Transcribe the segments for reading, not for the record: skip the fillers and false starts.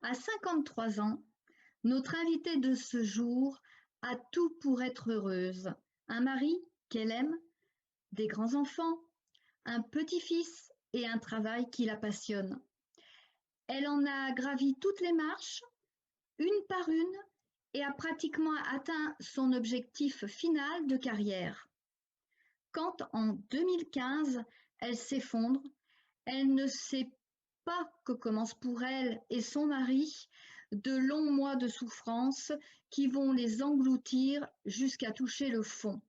À 53 ans, notre invitée de ce jour a tout pour être heureuse. Un mari qu'elle aime, des grands-enfants, un petit-fils et un travail qui la passionne. Elle en a gravi toutes les marches, une par une, et a pratiquement atteint son objectif final de carrière. Quand en 2015, elle s'effondre, elle ne sait pas que commencent pour elle et son mari de longs mois de souffrance qui vont les engloutir jusqu'à toucher le fond.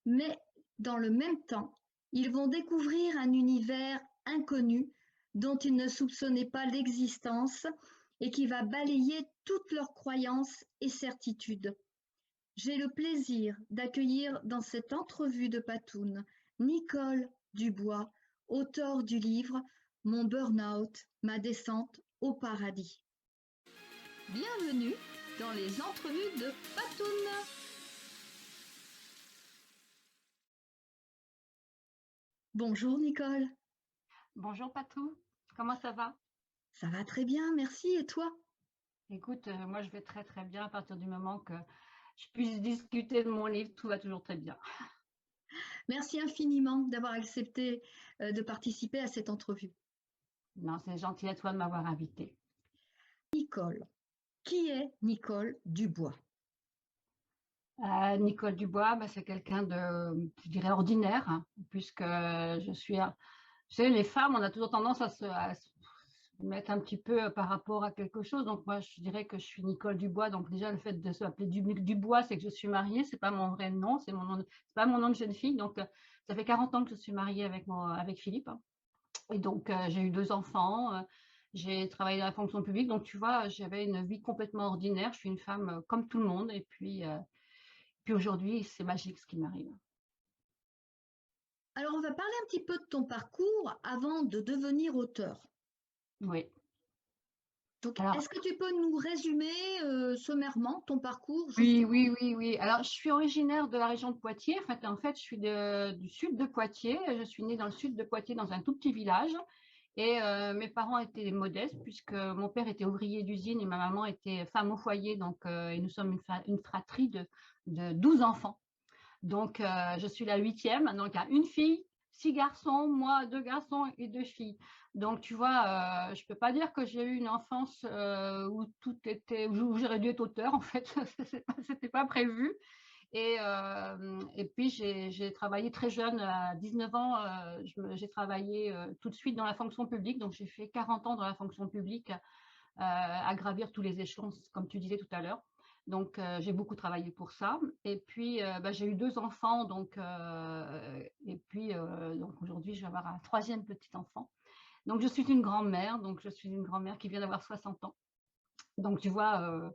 Mais dans le même temps, ils vont découvrir un univers inconnu dont ils ne soupçonnaient pas l'existence et qui va balayer toutes leurs croyances et certitudes. J'ai le plaisir d'accueillir dans cette entrevue de Patoun Nicole Dubois, auteure du livre Mon burn-out, ma descente au paradis. Bienvenue dans les entrevues de Patoun. Bonjour Nicole. Bonjour Patou, comment ça va? Ça va très bien, merci. Et toi? Écoute, moi je vais très très bien à partir du moment que je puisse discuter de mon livre, tout va toujours très bien. Merci infiniment d'avoir accepté de participer à cette entrevue. Non, c'est gentil à toi de m'avoir invité. Nicole, qui est Nicole Dubois? Nicole Dubois, c'est quelqu'un de, je dirais, ordinaire, hein, puisque je suis, tu sais, les femmes, on a toujours tendance à se mettre un petit peu par rapport à quelque chose. Donc moi, je dirais que je suis Nicole Dubois. Donc déjà, le fait de s'appeler Dubois, c'est que je suis mariée. C'est pas mon vrai nom, c'est pas mon nom de jeune fille. Donc ça fait 40 ans que je suis mariée avec Philippe, hein. Et donc j'ai eu 2 enfants. J'ai travaillé dans la fonction publique. Donc tu vois, j'avais une vie complètement ordinaire. Je suis une femme comme tout le monde. Et puis aujourd'hui, c'est magique ce qui m'arrive. Alors, on va parler un petit peu de ton parcours avant de devenir auteur. Oui. Donc, Alors, est-ce que tu peux nous résumer sommairement ton parcours oui, jusqu'à... oui, oui, oui. Alors, je suis originaire de la région de Poitiers. En fait, je suis du sud de Poitiers. Je suis née dans le sud de Poitiers, dans un tout petit village. Et mes parents étaient modestes puisque mon père était ouvrier d'usine et ma maman était femme au foyer. Donc, et nous sommes une fratrie de 12 enfants. Donc, je suis la huitième. Donc, il y a une fille, 6 garçons, moi, 2 garçons et 2 filles. Donc, tu vois, je peux pas dire que j'ai eu une enfance où tout était, où j'aurais dû être auteur. En fait, c'était pas prévu. Et puis, j'ai travaillé très jeune, à 19 ans, j'ai travaillé tout de suite dans la fonction publique. Donc, j'ai fait 40 ans dans la fonction publique, à gravir tous les échelons, comme tu disais tout à l'heure. Donc, j'ai beaucoup travaillé pour ça. Et puis, j'ai eu 2 enfants. Donc aujourd'hui, je vais avoir un troisième petit enfant. Donc, je suis une grand-mère. Donc, je suis une grand-mère qui vient d'avoir 60 ans. Donc, tu vois,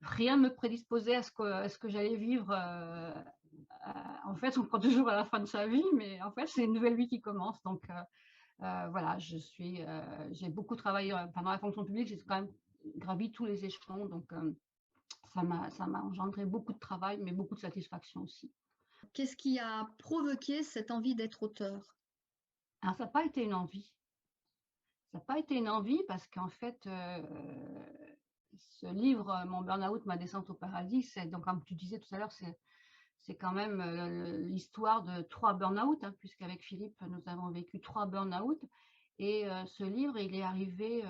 rien ne me prédisposait à ce que j'allais vivre. En fait, on prend toujours à la fin de sa vie, mais en fait, c'est une nouvelle vie qui commence. Donc, voilà, j'ai beaucoup travaillé pendant la fonction publique. J'ai quand même gravi tous les échelons. Donc, ça m'a engendré beaucoup de travail, mais beaucoup de satisfaction aussi. Qu'est-ce qui a provoqué cette envie d'être auteur? Alors, ça n'a pas été une envie. Ça n'a pas été une envie parce qu'en fait, ce livre, Mon burn-out, ma descente au paradis, c'est donc, comme tu disais tout à l'heure, c'est quand même l'histoire de 3 burn-out, hein, puisqu'avec Philippe, nous avons vécu 3 burn-out. Et ce livre, il est arrivé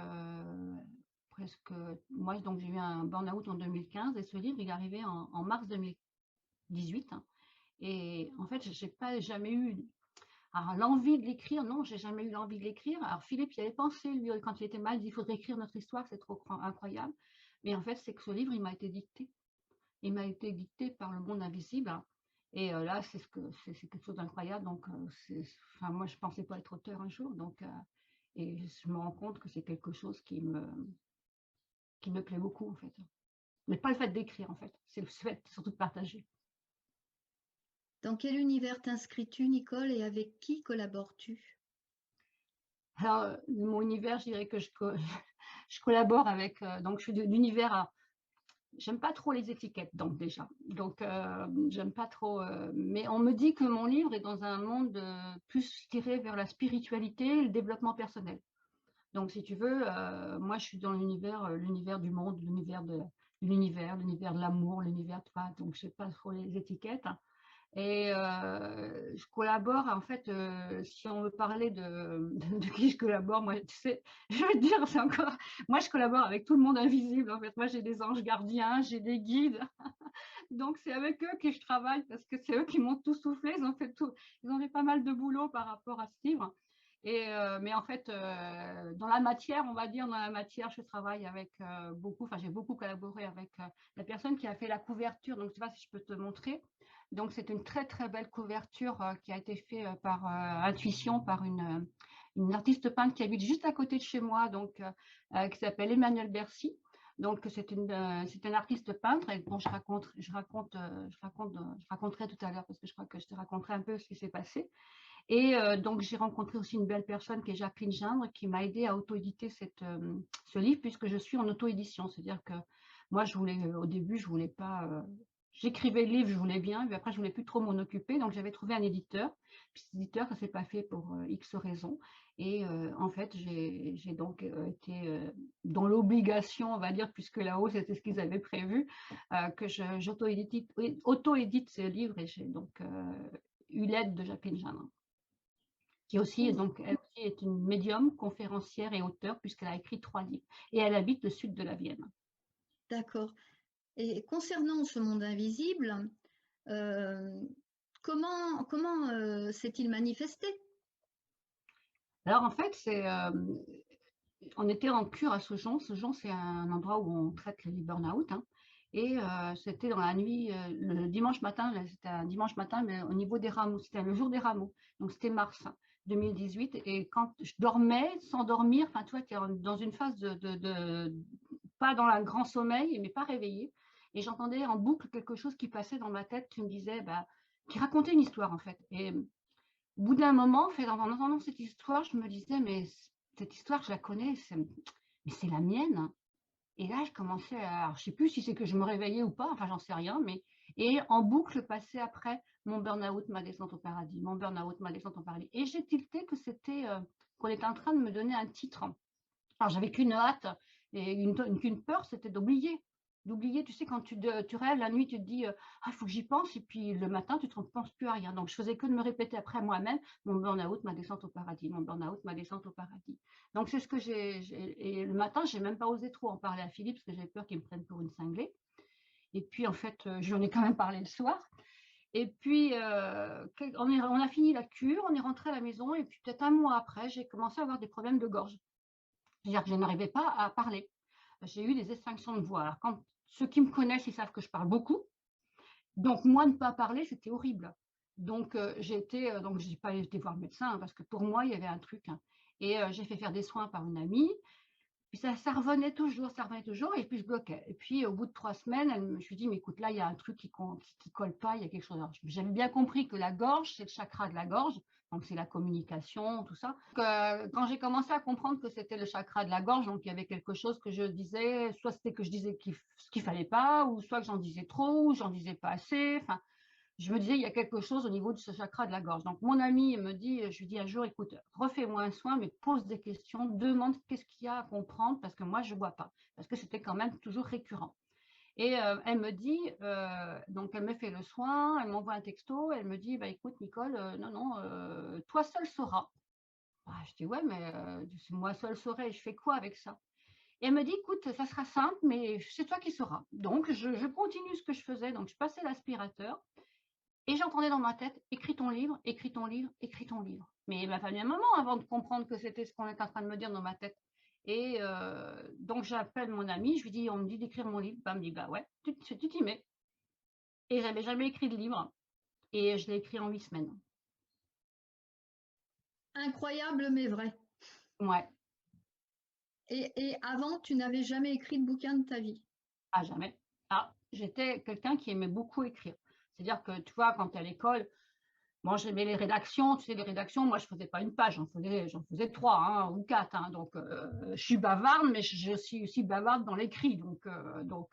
presque. Moi, donc, j'ai eu un burn-out en 2015 et ce livre, il est arrivé en mars 2018, hein. Et en fait, j'ai pas jamais eu. Alors, l'envie de l'écrire, non, j'ai jamais eu l'envie de l'écrire. Alors, Philippe y avait pensé, lui, quand il était mal, il dit, il faudrait écrire notre histoire, c'est trop incroyable. Mais en fait, c'est que ce livre, il m'a été dicté. Il m'a été dicté par le monde invisible, hein. Et là, c'est quelque chose d'incroyable. Donc, enfin, moi, je ne pensais pas être auteur un jour. Donc, et je me rends compte que c'est quelque chose qui me plaît beaucoup, en fait. Mais pas le fait d'écrire, en fait. C'est le fait surtout de partager. Dans quel univers t'inscris-tu, Nicole, et avec qui collabores-tu? Alors, mon univers, je dirais que je collabore avec. Donc, je suis d'univers. J'aime pas trop les étiquettes, donc déjà. Donc, j'aime pas trop. Mais on me dit que mon livre est dans un monde plus tiré vers la spiritualité et le développement personnel. Donc, si tu veux, moi, je suis dans l'univers du monde, l'univers de l'amour, l'univers de pas. Donc, je sais pas trop les étiquettes. Et je collabore, en fait, si on veut parler de qui je collabore, moi, tu sais, je veux te dire, c'est encore, moi, je collabore avec tout le monde invisible, en fait. Moi, j'ai des anges gardiens, j'ai des guides. Donc, c'est avec eux que je travaille parce que c'est eux qui m'ont tout soufflé. Ils ont fait tout, ils ont fait pas mal de boulot par rapport à ce livre. Et, mais en fait, dans la matière, on va dire, dans la matière, je travaille avec beaucoup, enfin, j'ai beaucoup collaboré avec la personne qui a fait la couverture. Donc, tu vois, si je peux te montrer. Donc, c'est une très, très belle couverture qui a été faite par intuition, par une artiste peintre qui habite juste à côté de chez moi, donc, qui s'appelle Emmanuel Bercy. Donc, c'est un artiste peintre et bon, je raconterai tout à l'heure parce que je crois que je te raconterai un peu ce qui s'est passé. Et donc, j'ai rencontré aussi une belle personne qui est Jacqueline Gindre qui m'a aidé à auto-éditer ce livre puisque je suis en auto-édition. C'est-à-dire que moi, au début, je voulais pas. J'écrivais le livre, je voulais bien, mais après, je voulais plus trop m'en occuper. Donc, j'avais trouvé un éditeur. Puis, cet éditeur, ça s'est pas fait pour X raisons. Et en fait, j'ai donc été dans l'obligation, on va dire, puisque là-haut, c'était ce qu'ils avaient prévu, que j'auto-édite ce livre. Et j'ai donc eu l'aide de Jacqueline Gindre qui aussi, donc, elle aussi est une médium, conférencière et auteure, puisqu'elle a écrit 3 livres. Et elle habite le sud de la Vienne. D'accord. Et concernant ce monde invisible, euh, comment s'est-il manifesté? Alors, en fait, on était en cure à Saujon. Saujon, c'est un endroit où on traite les burn-out. Hein. Et c'était dans la nuit, le dimanche matin, c'était un dimanche matin, mais au niveau des rameaux, c'était le jour des rameaux. Donc, c'était mars 2018. Et quand je dormais, sans dormir, enfin, tu vois, tu es dans une phase pas dans un grand sommeil, mais pas réveillée. Et j'entendais en boucle quelque chose qui passait dans ma tête qui me disait, bah, qui racontait une histoire, en fait. Et au bout d'un moment, en fait, en entendant cette histoire, je me disais, mais cette histoire, je la connais, mais c'est la mienne. Et là, je commençais à, alors, je sais plus si c'est que je me réveillais ou pas, enfin, j'en sais rien, mais, et en boucle, passait après mon burn-out, ma descente au paradis, mon burn-out, ma descente au paradis. Et j'ai tilté que c'était, qu'on était en train de me donner un titre. Alors, j'avais qu'une hâte et qu'une peur, c'était d'oublier. D'oublier, tu sais, quand tu rêves la nuit, tu te dis, ah, il faut que j'y pense, et puis le matin, tu ne penses plus à rien. Donc, je faisais que de me répéter après moi-même, mon burn-out, ma descente au paradis, mon burn-out, ma descente au paradis. Donc, c'est ce que et le matin, je n'ai même pas osé trop en parler à Philippe, parce que j'avais peur qu'il me prenne pour une cinglée. Et puis, en fait, j'en ai quand même parlé le soir. Et puis, on a fini la cure, on est rentré à la maison, et puis peut-être un mois après, j'ai commencé à avoir des problèmes de gorge. C'est-à-dire que je n'arrivais pas à parler. J'ai eu des extinctions de voix. Alors, quand ceux qui me connaissent, ils savent que je parle beaucoup. Donc, moi, ne pas parler, c'était horrible. Donc, donc je n'ai pas été voir le médecin hein, parce que pour moi, il y avait un truc. Hein. Et j'ai fait faire des soins par une amie. Puis ça revenait toujours, et puis je bloquais. Et puis au bout de 3 semaines, je me suis dit, mais écoute, là, il y a un truc qui colle pas, il y a quelque chose. J'avais bien compris que la gorge, c'est le chakra de la gorge, donc c'est la communication, tout ça. Quand j'ai commencé à comprendre que c'était le chakra de la gorge, donc il y avait quelque chose que je disais, soit c'était que je disais ce qu'il fallait pas, ou soit que j'en disais trop, ou j'en disais pas assez. Enfin, je me disais, il y a quelque chose au niveau de ce chakra de la gorge. Donc, mon ami me dit, je lui dis un jour, écoute, refais-moi un soin, mais pose des questions, demande qu'est-ce qu'il y a à comprendre, parce que moi, je ne vois pas. Parce que c'était quand même toujours récurrent. Et elle me dit, donc elle me fait le soin, elle m'envoie un texto, elle me dit, bah, écoute, Nicole, non, toi seule sauras. Ah, je dis, ouais, mais moi seule saurais, je fais quoi avec ça? Et elle me dit, écoute, ça sera simple, mais c'est toi qui sauras. Donc, je continue ce que je faisais. Donc, je passais l'aspirateur. Et j'entendais dans ma tête, écris ton livre, écris ton livre, écris ton livre. Mais il m'a fallu un moment avant de comprendre que c'était ce qu'on était en train de me dire dans ma tête. Et donc j'appelle mon ami, je lui dis, on me dit d'écrire mon livre. Elle me dit, bah ouais, tu t'y mets. Et j'avais jamais écrit de livre. Et je l'ai écrit en 8 semaines. Incroyable mais vrai. Ouais. Et avant, tu n'avais jamais écrit de bouquin de ta vie? Ah, jamais. Ah, j'étais quelqu'un qui aimait beaucoup écrire. C'est-à-dire que, tu vois, quand tu es à l'école, moi, j'aimais les rédactions. Tu sais, les rédactions, moi, je ne faisais pas une page, j'en faisais 3 hein, ou 4. Hein, donc, je suis bavarde, mais je suis aussi bavarde dans l'écrit. Donc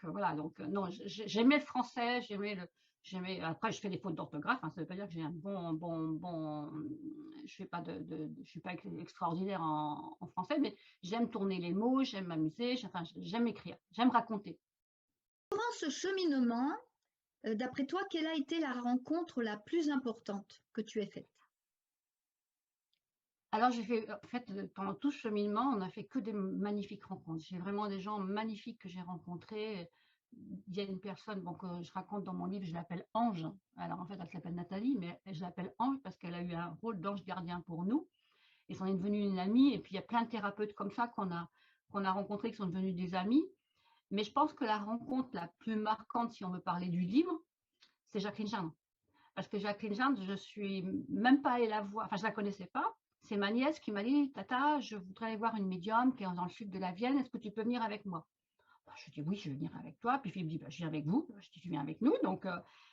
voilà. Donc, non, j'aimais le français, Après, je fais des fautes d'orthographe. Hein, ça ne veut pas dire que j'ai un bon je suis pas extraordinaire en français, mais j'aime tourner les mots, j'aime m'amuser, enfin, j'aime écrire, j'aime raconter. Durant ce cheminement, d'après toi, quelle a été la rencontre la plus importante que tu aies faite? Alors j'ai fait en fait, pendant tout ce cheminement, on n'a fait que des magnifiques rencontres. J'ai vraiment des gens magnifiques que j'ai rencontrés. Il y a une personne, bon, que je raconte dans mon livre, je l'appelle Ange. Alors en fait, elle s'appelle Nathalie, mais je l'appelle Ange parce qu'elle a eu un rôle d'ange gardien pour nous et c'en est devenue une amie. Et puis il y a plein de thérapeutes comme ça qu'on a rencontrés, qui sont devenus des amis. Mais je pense que la rencontre la plus marquante, si on veut parler du livre, c'est Jacqueline Jeanne. Parce que Jacqueline Jeanne, je suis même pas allée la voir, enfin je la connaissais pas. C'est ma nièce qui m'a dit: «Tata, je voudrais aller voir une médium qui est dans le sud de la Vienne, est-ce que tu peux venir avec moi?» Bah, je dis: «Oui, je vais venir avec toi». Puis Philippe dit: «Bah, je viens avec vous». Je dis: «Tu viens avec nous», donc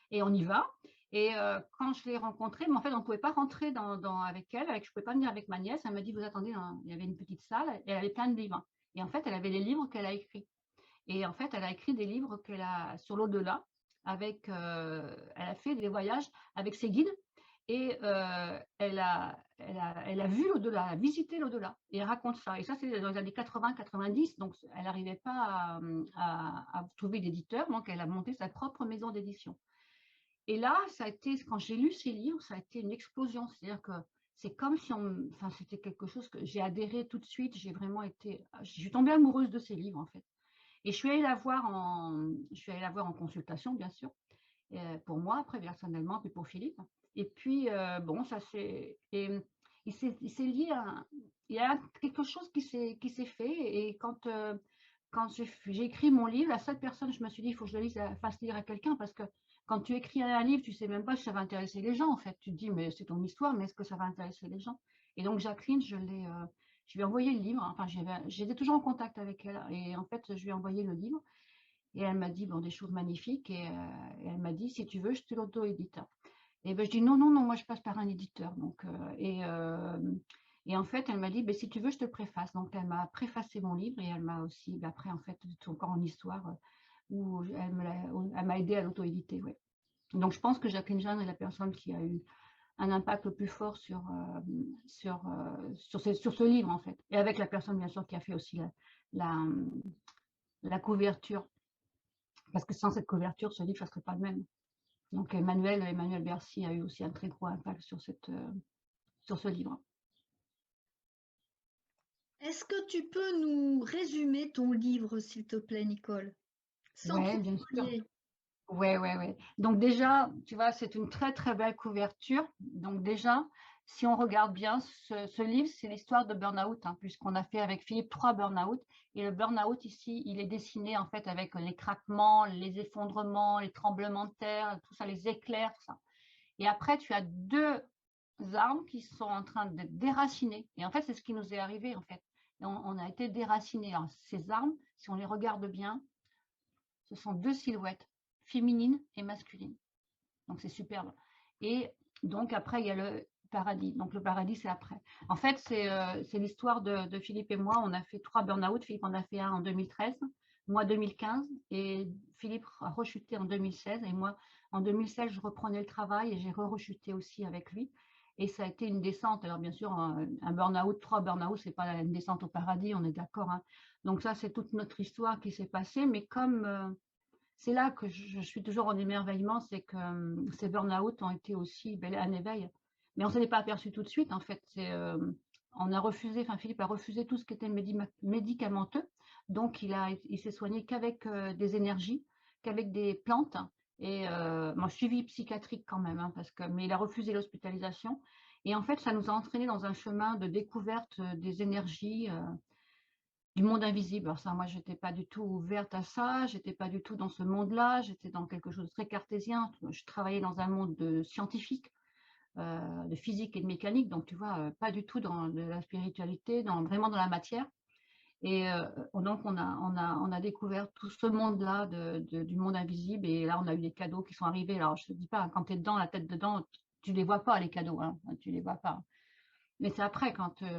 et on y va. Et quand je l'ai rencontrée, mais en fait, on ne pouvait pas rentrer avec elle, je ne pouvais pas venir avec ma nièce. Elle m'a dit: «Vous attendez, il y avait une petite salle et elle avait plein de livres. Et en fait, elle avait les livres qu'elle a écrits. Et en fait, elle a écrit des livres sur l'au-delà, elle a fait des voyages avec ses guides et elle a vu l'au-delà, elle a visité l'au-delà et elle raconte ça. Et ça, c'est dans les années 80-90, donc elle n'arrivait pas à trouver d'éditeur, donc elle a monté sa propre maison d'édition. Et là, ça a été, quand j'ai lu ces livres, ça a été une explosion. C'est-à-dire que c'est comme si enfin, c'était quelque chose que j'ai adhéré tout de suite. Je suis tombée amoureuse de ces livres en fait. Et je suis allée la voir en consultation, bien sûr, pour moi, après, personnellement, puis pour Philippe. Et puis, bon, ça c'est. Et il s'est lié à. Il y a quelque chose qui s'est fait. Et quand j'ai écrit mon livre, la seule personne, je me suis dit, il faut que je le fasse lire à quelqu'un, parce que quand tu écris un livre, tu sais même pas si ça va intéresser les gens, en fait. Tu te dis, mais c'est ton histoire, mais est-ce que ça va intéresser les gens? Et donc, Jacqueline, je lui ai envoyé le livre. Enfin, j'étais toujours en contact avec elle. Et en fait, je lui ai envoyé le livre. Et elle m'a dit, bon, des choses magnifiques. Et elle m'a dit, si tu veux, je te l'auto-édite. Et ben, je dis, non, non, non, moi, je passe par un éditeur. Donc, et en fait, elle m'a dit, ben, si tu veux, je te le préface. Donc, elle m'a préfacé mon livre et elle m'a aussi, ben, après, en fait, c'est encore une histoire où elle m'a aidé à l'auto-éditer. Ouais. Donc, je pense que Jacqueline Jeanne est la personne qui a eu un impact le plus fort sur ce livre, en fait. Et avec la personne, bien sûr, qui a fait aussi la, la couverture. Parce que sans cette couverture, ce livre ne serait pas le même. Donc, Emmanuel Bercy a eu aussi un très gros impact sur ce livre. Est-ce que tu peux nous résumer ton livre, s'il te plaît, Nicole? Sans Ouais, trop bien sûr. spoiler. Ouais, ouais, ouais. Donc déjà, tu vois, c'est une très, très belle couverture. Donc déjà, si on regarde bien, ce livre, c'est l'histoire de burn-out, hein, puisqu'on a fait avec Philippe 3 burn-out. Et le burn-out ici, il est dessiné en fait avec les craquements, les effondrements, les tremblements de terre, tout ça, les éclairs, tout ça. Et après, tu as 2 arbres qui sont en train d'être déracinés. Et en fait, c'est ce qui nous est arrivé, en fait. Et on a été déracinés. Alors, ces arbres, si on les regarde bien, ce sont 2 silhouettes, féminines et masculines. Donc, c'est superbe. Et donc, après, il y a le paradis. Donc, le paradis, c'est après. En fait, c'est l'histoire de Philippe et moi. On a fait 3 burn-out. Philippe en a fait un en 2013, moi 2015, et Philippe a rechuté en 2016. Et moi, en 2016, je reprenais le travail et j'ai rechuté aussi avec lui. Et ça a été une descente. Alors, bien sûr, un burn-out, 3 burn-out, ce n'est pas une descente au paradis, on est d'accord, hein. Donc, ça, c'est toute notre histoire qui s'est passée. Mais comme c'est là que je suis toujours en émerveillement, c'est que ces burn-out ont été aussi un éveil. Mais on ne s'en est pas aperçu tout de suite, en fait. On a refusé, enfin Philippe a refusé tout ce qui était médicamenteux. Donc il s'est soigné qu'avec des énergies, qu'avec des plantes. Et suivi psychiatrique quand même, hein, mais il a refusé l'hospitalisation. Et en fait, ça nous a entraînés dans un chemin de découverte des énergies. Du monde invisible. Alors ça, moi, je n'étais pas du tout ouverte à ça, j'étais pas du tout dans ce monde-là, j'étais dans quelque chose de très cartésien. Je travaillais dans un monde scientifique, de physique et de mécanique, donc tu vois, pas du tout dans de la spiritualité, vraiment dans la matière. Et donc, on a découvert tout ce monde-là du monde invisible, et là, on a eu des cadeaux qui sont arrivés. Alors, je ne te dis pas, quand tu es dedans, la tête dedans, tu ne les vois pas, les cadeaux, hein, tu ne les vois pas. Mais c'est après,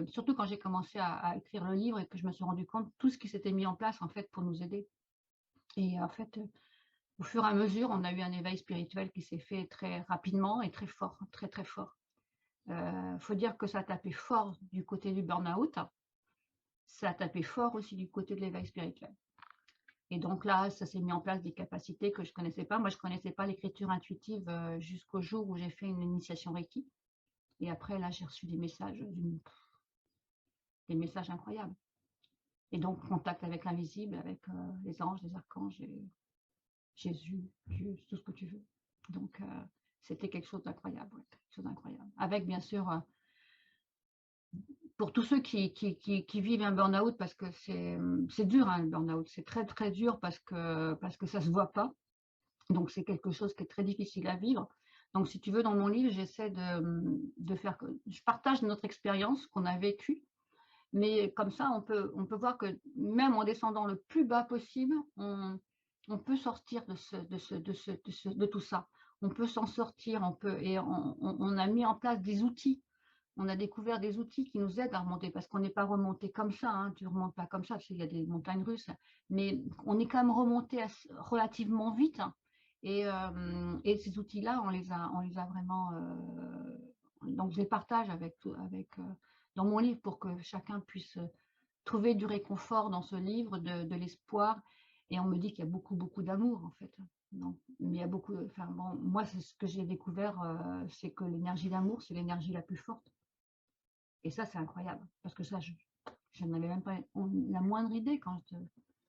surtout quand j'ai commencé à écrire le livre et que je me suis rendu compte de tout ce qui s'était mis en place en fait pour nous aider. Et en fait, au fur et à mesure, on a eu un éveil spirituel qui s'est fait très rapidement et très fort, très très fort. Faut dire que ça a tapé fort du côté du burn-out, ça a tapé fort aussi du côté de l'éveil spirituel. Et donc là, ça s'est mis en place des capacités que je ne connaissais pas. Moi, je ne connaissais pas l'écriture intuitive jusqu'au jour où j'ai fait une initiation Reiki. Et après, là, j'ai reçu des messages incroyables. Et donc, contact avec l'invisible, avec les anges, les archanges, Jésus, Dieu, tout ce que tu veux. Donc, c'était quelque chose d'incroyable, ouais, quelque chose d'incroyable. Avec, bien sûr, pour tous ceux qui vivent un burn-out, parce que c'est dur, hein, le burn-out, c'est très, très dur parce que ça ne se voit pas. Donc, c'est quelque chose qui est très difficile à vivre. Donc, si tu veux, dans mon livre, j'essaie de faire... Je partage notre expérience qu'on a vécue, mais comme ça, on peut voir que même en descendant le plus bas possible, on peut sortir de tout ça. On peut s'en sortir, et on a mis en place des outils. On a découvert des outils qui nous aident à remonter, parce qu'on n'est pas remonté comme ça, hein, tu ne remontes pas comme ça, parce qu'il y a des montagnes russes, mais on est quand même remonté relativement vite. Et ces outils-là, on les a vraiment... donc, je les partage dans mon livre pour que chacun puisse trouver du réconfort dans ce livre, de l'espoir. Et on me dit qu'il y a beaucoup, beaucoup d'amour, en fait. Donc, mais il y a beaucoup... Enfin, bon, moi, c'est ce que j'ai découvert, c'est que l'énergie d'amour, c'est l'énergie la plus forte. Et ça, c'est incroyable, parce que ça, je n'avais même pas la moindre idée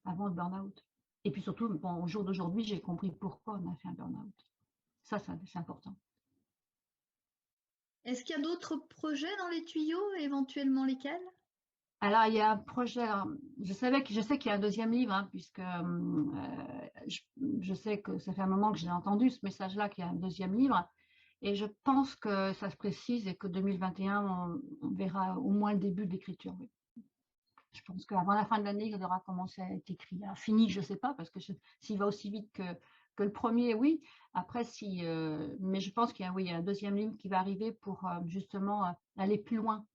avant le burn-out. Et puis surtout, bon, au jour d'aujourd'hui, j'ai compris pourquoi on a fait un burn-out. Ça, c'est important. Est-ce qu'il y a d'autres projets dans les tuyaux, éventuellement lesquels? Alors, il y a un projet, je sais qu'il y a un deuxième livre, hein, puisque je sais que ça fait un moment que j'ai entendu ce message-là, qu'il y a un deuxième livre, et je pense que ça se précise et que 2021, on verra au moins le début de l'écriture. Oui. Je pense qu'avant la fin de l'année, il aura commencé à être écrit. Fini, je ne sais pas, parce que s'il va aussi vite que le premier, oui. Après, mais je pense qu'il y a un deuxième livre qui va arriver pour justement aller plus loin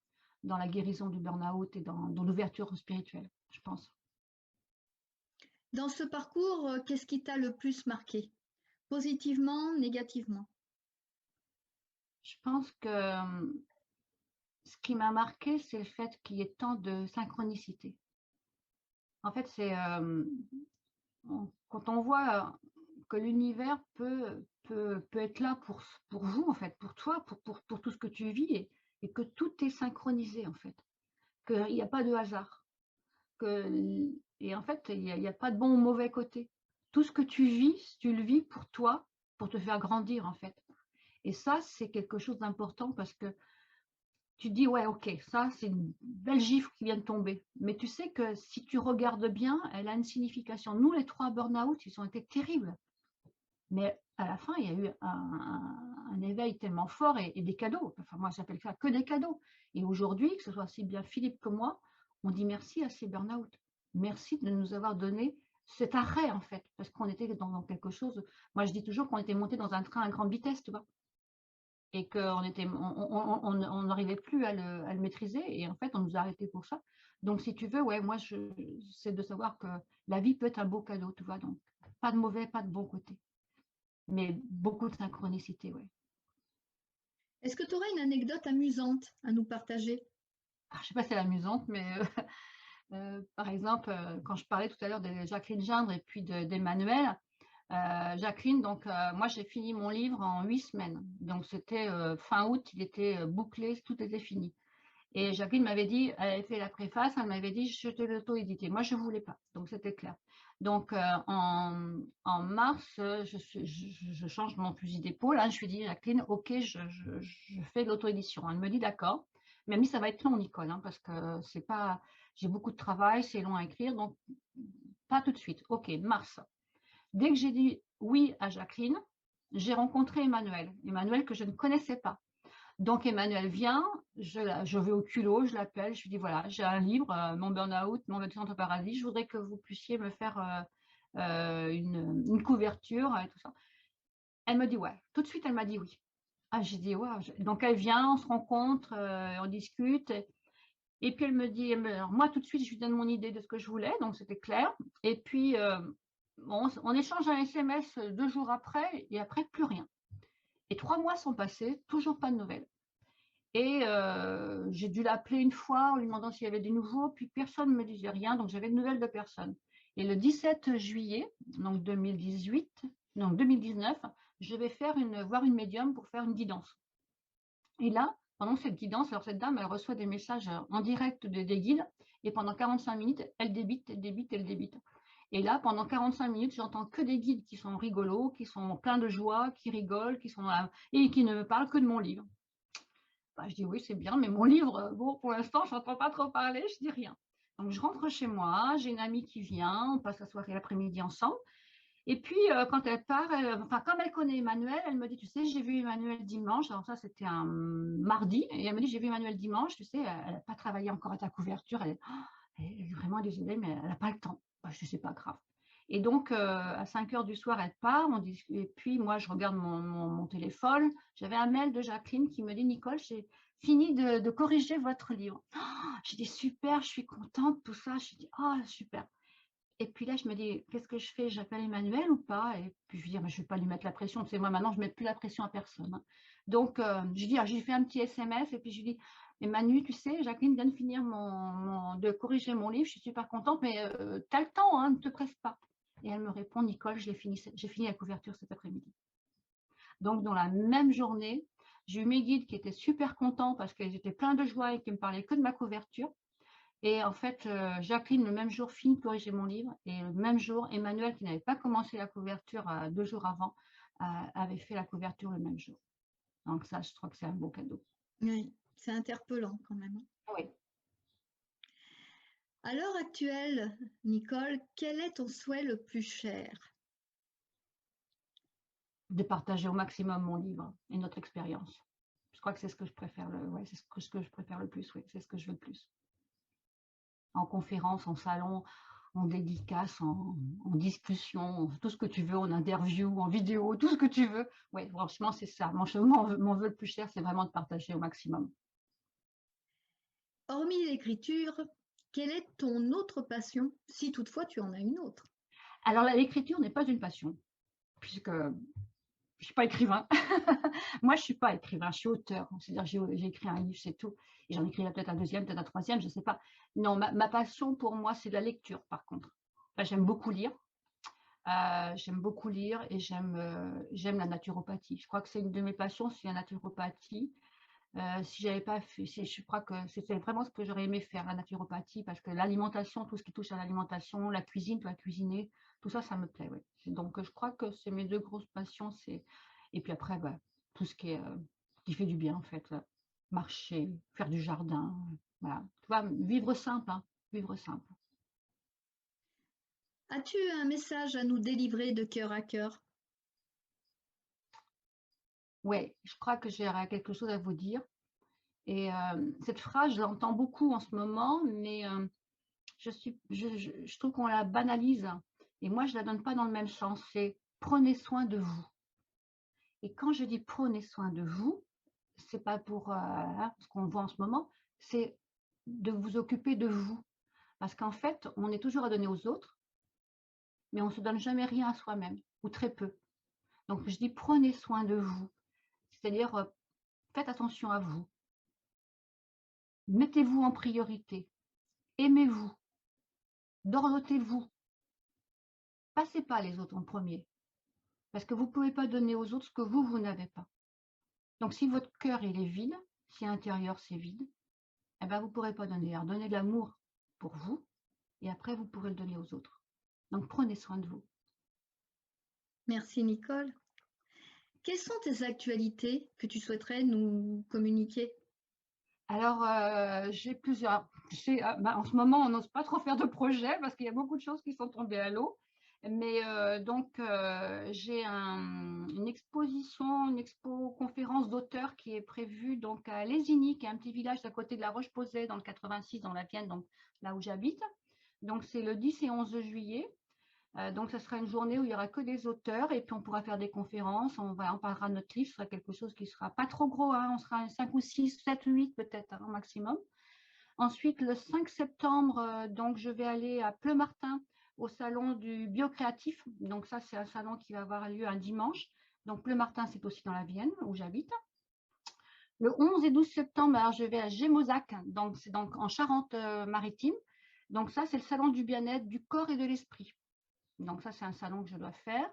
dans la guérison du burn-out et dans l'ouverture spirituelle, je pense. Dans ce parcours, qu'est-ce qui t'a le plus marqué? Positivement, négativement? Je pense que ce qui m'a marqué, c'est le fait qu'il y ait tant de synchronicité. En fait, quand on voit que l'univers peut être là pour vous, en fait, pour toi, pour tout ce que tu vis, et que tout est synchronisé, en fait. Qu'il n'y a pas de hasard. Et en fait, il n'y a pas de bon ou mauvais côté. Tout ce que tu vis, tu le vis pour toi, pour te faire grandir, en fait. Et ça, c'est quelque chose d'important, parce que tu te dis, ouais, ok, ça, c'est une belle gifle qui vient de tomber. Mais tu sais que si tu regardes bien, elle a une signification. Nous, les 3 burn-out, ils ont été terribles. Mais à la fin, il y a eu un éveil tellement fort et des cadeaux. Enfin, moi, j'appelle ça que des cadeaux. Et aujourd'hui, que ce soit aussi bien Philippe que moi, on dit merci à ces burn-out. Merci de nous avoir donné cet arrêt, en fait, parce qu'on était dans quelque chose. Moi, je dis toujours qu'on était monté dans un train à grande vitesse, tu vois, et qu'on n'arrivait plus à le maîtriser. Et en fait, on nous a arrêtés pour ça. Donc, si tu veux, ouais, moi, c'est de savoir que la vie peut être un beau cadeau, tu vois. Donc, pas de mauvais, pas de bon côté. Mais beaucoup de synchronicité, oui. Est-ce que tu aurais une anecdote amusante à nous partager? Je ne sais pas si c'est amusante, mais par exemple, quand je parlais tout à l'heure de Jacqueline Gindre et puis d'Emmanuel, Jacqueline, donc moi j'ai fini mon livre en 8 semaines. Donc c'était fin août, il était bouclé, tout était fini. Et Jacqueline m'avait dit, elle avait fait la préface, elle m'avait dit, je te l'auto-éditer. Moi, je ne voulais pas, donc c'était clair. Donc, en mars, je change mon fusil d'épaule. Hein, je lui dis, Jacqueline, ok, je fais l'auto-édition. Elle me dit, d'accord. Mais elle me dit, ça va être long, Nicole, hein, parce que c'est pas, j'ai beaucoup de travail, c'est long à écrire, donc pas tout de suite. Ok, mars. Dès que j'ai dit oui à Jacqueline, j'ai rencontré Emmanuel. Emmanuel que je ne connaissais pas. Donc Emmanuel vient, je vais au culot, je l'appelle, je lui dis voilà, j'ai un livre, mon burn-out, mon descente au paradis, je voudrais que vous puissiez me faire une couverture et tout ça. Elle me dit ouais, tout de suite elle m'a dit oui. Ah, j'ai dit ouais. Donc elle vient, on se rencontre, on discute, et puis elle me dit, alors, moi tout de suite je lui donne mon idée de ce que je voulais, donc c'était clair. Et puis on échange un SMS 2 jours après, et après plus rien. Et 3 mois sont passés, toujours pas de nouvelles. Et j'ai dû l'appeler une fois en lui demandant s'il y avait des nouveaux, puis personne ne me disait rien, donc j'avais de nouvelles de personne. Et le 17 juillet, donc 2018, non 2019, je vais voir une médium pour faire une guidance. Et là, pendant cette guidance, alors cette dame, elle reçoit des messages en direct des guides, et pendant 45 minutes, elle débite, elle débite, elle débite. Et là, pendant 45 minutes, j'entends que des guides qui sont rigolos, qui sont pleins de joie, qui rigolent, qui sont là, et qui ne me parlent que de mon livre. Bah, je dis oui, c'est bien, mais mon livre, bon, pour l'instant, je n'entends pas trop parler, je dis rien. Donc, je rentre chez moi, j'ai une amie qui vient, on passe la soirée l'après-midi ensemble. Et puis, quand elle part, enfin, comme elle connaît Emmanuel, elle me dit, tu sais, j'ai vu Emmanuel dimanche. Alors ça, c'était un mardi. Et elle me dit, j'ai vu Emmanuel dimanche. Tu sais, elle n'a pas travaillé encore à ta couverture. Elle est vraiment désolée, mais elle n'a pas le temps. Bah, je dis, c'est pas grave. Et donc, à 5 heures du soir, elle part. Et puis, moi, je regarde mon téléphone. J'avais un mail de Jacqueline qui me dit, Nicole, j'ai fini de corriger votre livre. J'ai dit, super, je suis contente, tout ça. Je dis, oh, super. Et puis là, je me dis, qu'est-ce que je fais? J'appelle Emmanuel ou pas? Et puis je lui dis, je ne vais pas lui mettre la pression. Tu sais, moi, maintenant, je ne mets plus la pression à personne, hein. Donc, j'ai fait un petit SMS et puis je lui dis, Emmanuel, tu sais, Jacqueline vient de finir de corriger mon livre. Je suis super contente, mais tu as le temps, hein, ne te presse pas. Et elle me répond, Nicole, j'ai fini la couverture cet après-midi. Donc, dans la même journée, j'ai eu mes guides qui étaient super contents parce qu'ils étaient pleins de joie et qui me parlaient que de ma couverture. Et en fait, Jacqueline, le même jour, finit de corriger mon livre. Et le même jour, Emmanuel, qui n'avait pas commencé la couverture 2 jours avant, avait fait la couverture le même jour. Donc ça, je crois que c'est un beau cadeau. Oui, c'est interpellant quand même. Oui. À l'heure actuelle, Nicole, quel est ton souhait le plus cher? De partager au maximum mon livre et notre expérience. Je crois que c'est ce que je préfère c'est ce que je préfère le plus, oui, c'est ce que je veux le plus. En conférence, en salon, en dédicace, en discussion, tout ce que tu veux, en interview, en vidéo, tout ce que tu veux. Oui, franchement, c'est ça. Mon vœu le plus cher, c'est vraiment de partager au maximum. Hormis l'écriture, quelle est ton autre passion, si toutefois tu en as une autre? Alors, l'écriture n'est pas une passion, puisque je ne suis pas écrivain. Moi, je ne suis pas écrivain, je suis auteur. C'est-à-dire, j'ai écrit un livre, c'est tout. Et j'en écrirai peut-être un deuxième, peut-être un troisième, je ne sais pas. Non, ma passion pour moi, c'est la lecture, par contre. Enfin, j'aime beaucoup lire. Et j'aime la naturopathie. Je crois que c'est une de mes passions, c'est la naturopathie. Si j'avais pas fait, je crois que c'était vraiment ce que j'aurais aimé faire, la naturopathie, parce que l'alimentation, tout ce qui touche à l'alimentation, la cuisine, toi, cuisiner, tout ça, ça me plaît, ouais. Donc, je crois que c'est mes deux grosses passions. Et puis après, tout ce qui fait du bien, en fait, là. Marcher, faire du jardin, voilà. Tu vois, vivre simple, hein, vivre simple. As-tu un message à nous délivrer de cœur à cœur? Ouais, je crois que j'ai quelque chose à vous dire. Et cette phrase, je l'entends beaucoup en ce moment, mais je trouve qu'on la banalise. Et moi, je ne la donne pas dans le même sens. C'est prenez soin de vous. Et quand je dis prenez soin de vous, c'est pas pour ce qu'on voit en ce moment, c'est de vous occuper de vous. Parce qu'en fait, on est toujours à donner aux autres, mais on ne se donne jamais rien à soi-même, ou très peu. Donc, je dis prenez soin de vous. C'est-à-dire, faites attention à vous. Mettez-vous en priorité. Aimez-vous. Dorlotez-vous. Passez pas les autres en premier. Parce que vous ne pouvez pas donner aux autres ce que vous n'avez pas. Donc, si votre cœur, il est vide, si intérieur, c'est vide, eh ben, vous ne pourrez pas donner. Alors, donnez de l'amour pour vous, et après, vous pourrez le donner aux autres. Donc, prenez soin de vous. Merci Nicole. Quelles sont tes actualités que tu souhaiterais nous communiquer? Alors, j'ai plusieurs. En ce moment, on n'ose pas trop faire de projets parce qu'il y a beaucoup de choses qui sont tombées à l'eau. Mais j'ai une expo-conférence d'auteurs qui est prévue donc à Lésigny, qui est un petit village à côté de la Roche-Posay, dans le 86, dans la Vienne, donc là où j'habite. Donc, c'est le 10 et 11 juillet. Donc, ce sera une journée où il n'y aura que des auteurs et puis on pourra faire des conférences. On parlera de notre livre. Ce sera quelque chose qui ne sera pas trop gros, hein. On sera 5 ou 6, 7 ou 8 peut-être, hein, au maximum. Ensuite, le 5 septembre, donc, je vais aller à Pleumartin au salon du biocréatif. Donc, ça, c'est un salon qui va avoir lieu un dimanche. Donc, Pleumartin, c'est aussi dans la Vienne où j'habite. Le 11 et 12 septembre, alors je vais à Gémozac, donc c'est donc en Charente-Maritime. Donc ça, c'est le salon du bien-être, du corps et de l'esprit. Donc ça, c'est un salon que je dois faire.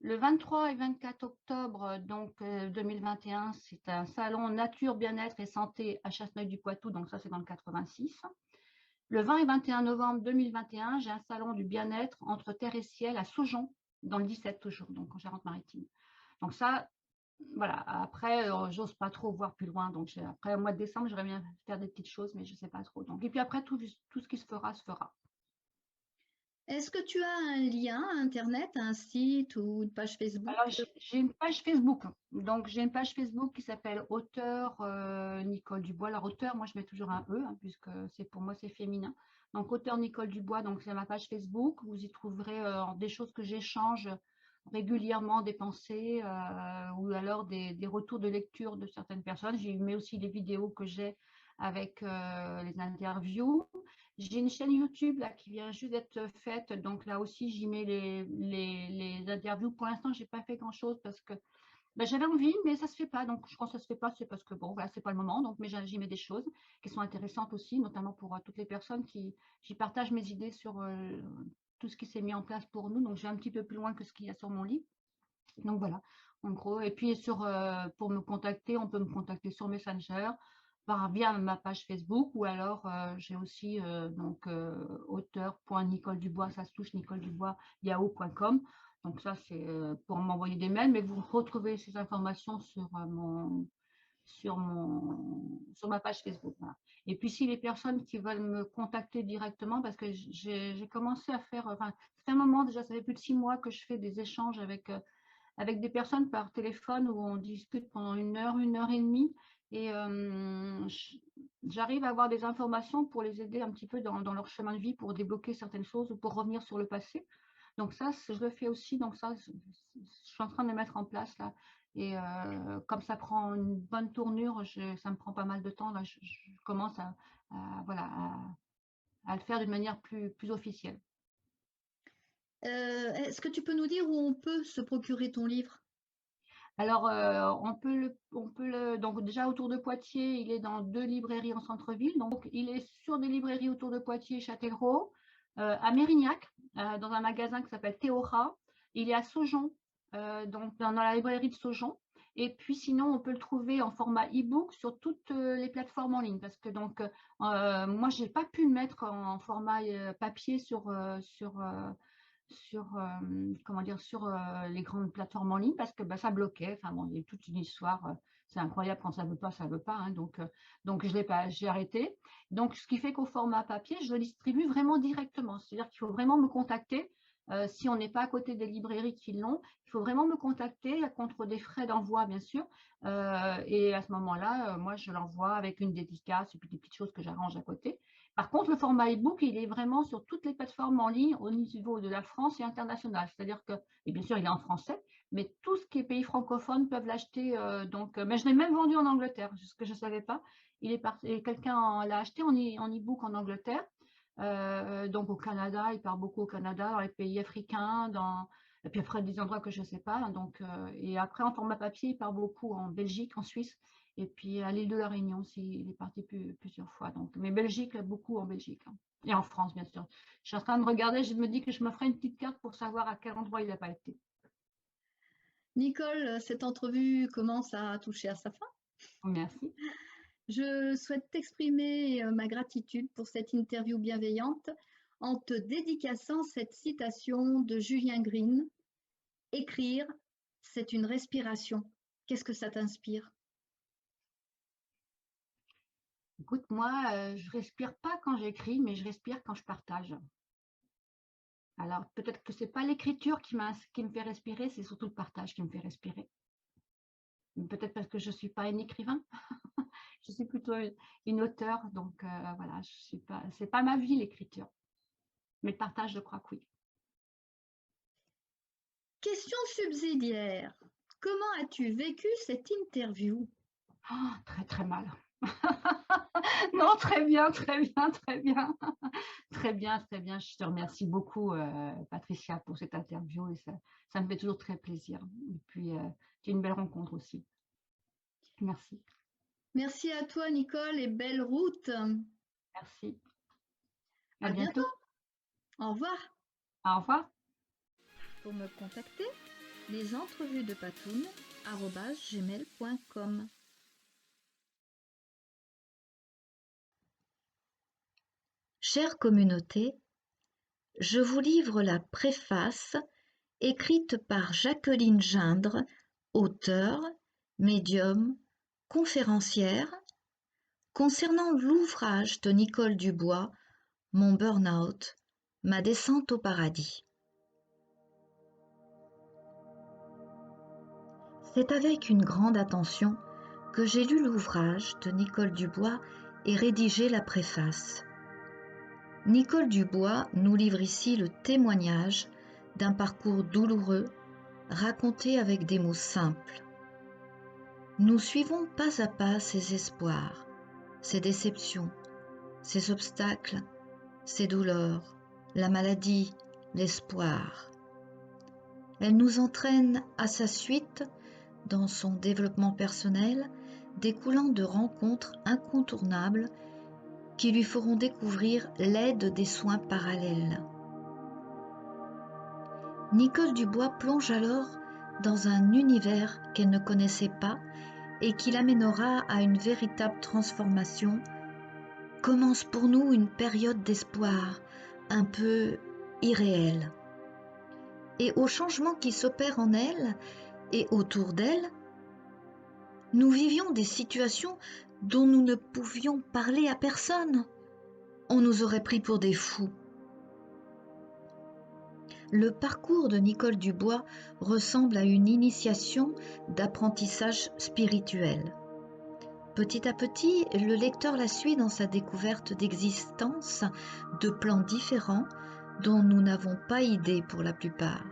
Le 23 et 24 octobre donc 2021, c'est un salon nature, bien-être et santé à Chasseneuil-du-Poitou, donc ça c'est dans le 86. Le 20 et 21 novembre 2021, j'ai un salon du bien-être entre terre et ciel à Saujon, dans le 17 toujours, donc en Charente-Maritime. Donc ça, voilà, après, j'ose pas trop voir plus loin. Donc après, au mois de décembre, j'aimerais bien faire des petites choses, mais je sais pas trop. Donc, et puis après, tout ce qui se fera, se fera. Est-ce que tu as un lien Internet, un site ou une page Facebook? Alors, j'ai une page Facebook. Donc, j'ai une page Facebook qui s'appelle Auteur Nicole Dubois. Alors, auteur, moi, je mets toujours un E, hein, puisque pour moi, c'est féminin. Donc, Auteur Nicole Dubois, donc c'est ma page Facebook. Vous y trouverez des choses que j'échange régulièrement, des pensées ou alors des retours de lecture de certaines personnes. J'y mets aussi les vidéos que j'ai avec les interviews. J'ai une chaîne YouTube là, qui vient juste d'être faite, donc là aussi j'y mets les interviews. Pour l'instant, j'ai pas fait grand-chose parce que j'avais envie, mais ça se fait pas. Donc je pense que ça se fait pas, c'est parce que bon, voilà, c'est pas le moment. Donc, mais j'y mets des choses qui sont intéressantes aussi, notamment pour toutes les personnes j'y partage mes idées sur tout ce qui s'est mis en place pour nous. Donc je vais un petit peu plus loin que ce qu'il y a sur mon livre. Donc voilà, en gros. Et puis pour me contacter, on peut me contacter sur Messenger, via ma page Facebook, ou alors j'ai aussi auteur.nicoledubois, ça se touche, Nicole Dubois, yahoo.com. Donc ça, c'est pour m'envoyer des mails, mais vous retrouvez ces informations sur ma page Facebook. Voilà. Et puis si les personnes qui veulent me contacter directement, parce que j'ai commencé à faire, enfin, ça fait un moment déjà, ça fait plus de 6 mois que je fais des échanges avec des personnes par téléphone où on discute pendant 1 heure et demie. Et j'arrive à avoir des informations pour les aider un petit peu dans leur chemin de vie, pour débloquer certaines choses ou pour revenir sur le passé. Donc ça, je le fais aussi. Donc ça, je suis en train de le mettre en place là. Et comme ça prend une bonne tournure, ça me prend pas mal de temps. Là, je commence voilà, à le faire d'une manière plus officielle. Est-ce que tu peux nous dire où on peut se procurer ton livre? Alors, donc déjà autour de Poitiers, il est dans 2 librairies en centre-ville. Donc, il est sur des librairies autour de Poitiers, Châtellerault, à Mérignac, dans un magasin qui s'appelle Théora. Il est à Saujon, donc dans la librairie de Saujon. Et puis sinon, on peut le trouver en format e-book sur toutes les plateformes en ligne. Parce que donc, moi, j'ai pas pu le mettre en format papier comment dire, sur les grandes plateformes en ligne parce que ça bloquait. Enfin bon, il y a toute une histoire. C'est incroyable quand ça veut pas, ça veut pas. Hein, donc je l'ai pas, j'ai arrêté. Donc ce qui fait qu'au format papier, je le distribue vraiment directement. C'est-à-dire qu'il faut vraiment me contacter. Si on n'est pas à côté des librairies qui l'ont, il faut vraiment me contacter contre des frais d'envoi, bien sûr. Et à ce moment-là, moi, je l'envoie avec une dédicace et puis des petites choses que j'arrange à côté. Par contre, le format e-book, il est vraiment sur toutes les plateformes en ligne au niveau de la France et international. C'est-à-dire que, et bien sûr, il est en français, mais tout ce qui est pays francophones peuvent l'acheter. Mais je l'ai même vendu en Angleterre, ce que je ne savais pas. Quelqu'un l'a acheté en e-book en Angleterre. Donc au Canada, il part beaucoup au Canada, dans les pays africains, et puis après des endroits que je ne sais pas. Et après, en format papier, il part beaucoup en Belgique, en Suisse. Et puis à l'île de la Réunion aussi, il est parti plusieurs fois. Mais Belgique, beaucoup en Belgique. Hein. Et en France, bien sûr. Je suis en train de regarder, je me dis que je me ferai une petite carte pour savoir à quel endroit il n'a pas été. Nicole, cette entrevue commence à toucher à sa fin. Merci. Je souhaite t'exprimer ma gratitude pour cette interview bienveillante en te dédicaçant cette citation de Julien Green. Écrire, c'est une respiration. Qu'est-ce que ça t'inspire? Écoute, moi, je respire pas quand j'écris, mais je respire quand je partage. Alors, peut-être que c'est pas l'écriture qui me fait respirer, c'est surtout le partage qui me fait respirer. Peut-être parce que je suis pas un écrivain, je suis plutôt une auteure, donc voilà, c'est pas ma vie l'écriture, mais le partage, je crois que oui. Question subsidiaire. Comment as-tu vécu cette interview? Oh, très très mal. Non, très bien, très bien, très bien. Très bien, très bien. Je te remercie beaucoup, Patricia, pour cette interview et ça me fait toujours très plaisir. Et puis, c'est une belle rencontre aussi. Merci. Merci à toi, Nicole, et belle route. Merci. À bientôt. Au revoir. Au revoir. Pour me contacter, les entrevues de patoun@gmail.com. Chère communauté, je vous livre la préface écrite par Jacqueline Gindre, auteure, médium, conférencière, concernant l'ouvrage de Nicole Dubois, Mon burn-out, ma descente au paradis. C'est avec une grande attention que j'ai lu l'ouvrage de Nicole Dubois et rédigé la préface. Nicole Dubois nous livre ici le témoignage d'un parcours douloureux raconté avec des mots simples. Nous suivons pas à pas ses espoirs, ses déceptions, ses obstacles, ses douleurs, la maladie, l'espoir. Elle nous entraîne à sa suite dans son développement personnel, découlant de rencontres incontournables qui lui feront découvrir l'aide des soins parallèles. Nicole Dubois plonge alors dans un univers qu'elle ne connaissait pas et qui l'amènera à une véritable transformation. Commence pour nous une période d'espoir, un peu irréelle. Et au changement qui s'opère en elle et autour d'elle, nous vivions des situations dont nous ne pouvions parler à personne. On nous aurait pris pour des fous. Le parcours de Nicole Dubois ressemble à une initiation d'apprentissage spirituel. Petit à petit, le lecteur la suit dans sa découverte d'existence de plans différents dont nous n'avons pas idée pour la plupart.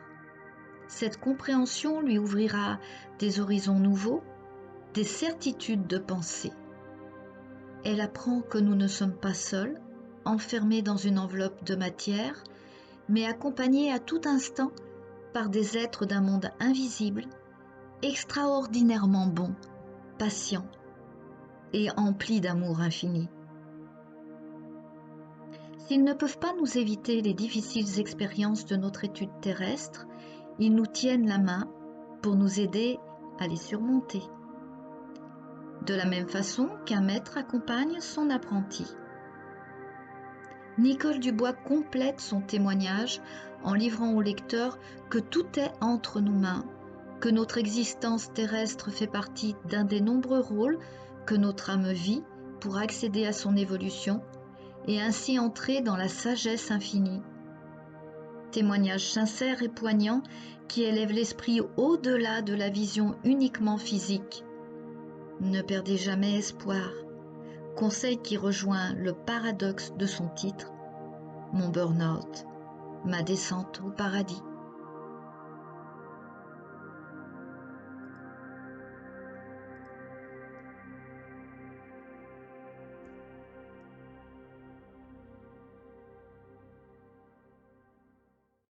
Cette compréhension lui ouvrira des horizons nouveaux, des certitudes de pensée. Elle apprend que nous ne sommes pas seuls, enfermés dans une enveloppe de matière, mais accompagnés à tout instant par des êtres d'un monde invisible, extraordinairement bons, patients et emplis d'amour infini. S'ils ne peuvent pas nous éviter les difficiles expériences de notre étude terrestre, ils nous tiennent la main pour nous aider à les surmonter. De la même façon qu'un maître accompagne son apprenti. Nicole Dubois complète son témoignage en livrant au lecteur que tout est entre nos mains, que notre existence terrestre fait partie d'un des nombreux rôles que notre âme vit pour accéder à son évolution et ainsi entrer dans la sagesse infinie. Témoignage sincère et poignant qui élève l'esprit au-delà de la vision uniquement physique. Ne perdez jamais espoir. Conseil qui rejoint le paradoxe de son titre, Mon burn-out, ma descente au paradis.